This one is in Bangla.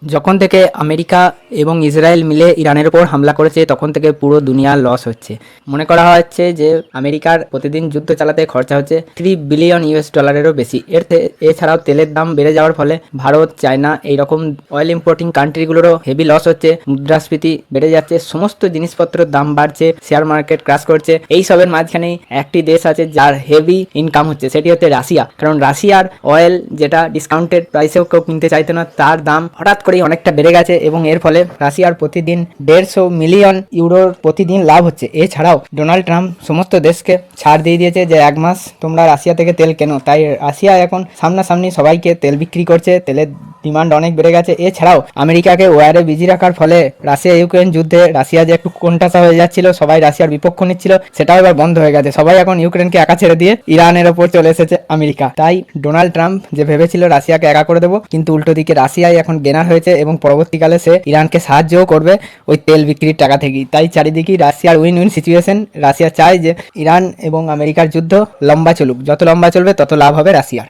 যখন থেকে আমেরিকা এবং ইসরায়েল মিলে ইরানের ওপর হামলা করেছে তখন থেকে পুরো দুনিয়ার লস হচ্ছে। মনে করা হচ্ছে যে আমেরিকার প্রতিদিন যুদ্ধ চালাতে খরচা হচ্ছে $3 বিলিয়ন বেশি। এছাড়াও তেলের দাম বেড়ে যাওয়ার ফলে ভারত, চায়না এইরকম অয়েল ইম্পোর্টিং কান্ট্রিগুলোরও হেভি লস হচ্ছে। মুদ্রাস্ফীতি বেড়ে যাচ্ছে, সমস্ত জিনিসপত্রের দাম বাড়ছে, শেয়ার মার্কেট ক্রাশ করছে। এই সবের মাঝখানেই একটি দেশ আছে যার হেভি ইনকাম হচ্ছে, সেটি হচ্ছে রাশিয়া। কারণ রাশিয়ার অয়েল, যেটা ডিসকাউন্টেড প্রাইসেও কেউ কিনতে চাইতো না, তার দাম হঠাৎ করেই অনেকটা বেড়ে গেছে এবং এর ফলে রাশিয়ার প্রতিদিন 150 মিলিয়ন ইউরোর প্রতিদিন লাভ হচ্ছে। এছাড়াও ডোনাল্ড ট্রাম্প সমস্ত দেশকে ছাড় দিয়ে দিয়েছে যে 1 মাস তোমরা রাশিয়া থেকে তেল কেনো। তাই রাশিয়া এখন সামনাসামনি সবাইকে তেল বিক্রি করছে, তেলের ডিমান্ড অনেক বেড়ে গেছে। এছাড়াও আমেরিকাকে ওয়ারে বিজি রাখার ফলে রাশিয়া ইউক্রেন যুদ্ধে রাশিয়া যে একটু কোণঠাসা হয়ে যাচ্ছিল, সবাই রাশিয়ার বিপক্ষ নিচ্ছিল, সেটাও এবার বন্ধ হয়ে গেছে। সবাই এখন ইউক্রেনকে একা ছেড়ে দিয়ে ইরানের ওপর চলে এসেছে আমেরিকা। তাই ডোনাল্ড ট্রাম্প যে ভেবেছিল রাশিয়াকে একা করে দেবো, কিন্তু উল্টো দিকে রাশিয়াই এখন গেনার হয়েছে এবং পরবর্তীকালে সে ইরানকে সাহায্যও করবে ওই তেল বিক্রির টাকা থেকেই। তাই চারিদিকেই রাশিয়ার উইন উইন সিচুয়েশন। রাশিয়া চায় যে ইরান এবং আমেরিকার যুদ্ধ লম্বা চলুক, যত লম্বা চলবে তত লাভ হবে রাশিয়ার।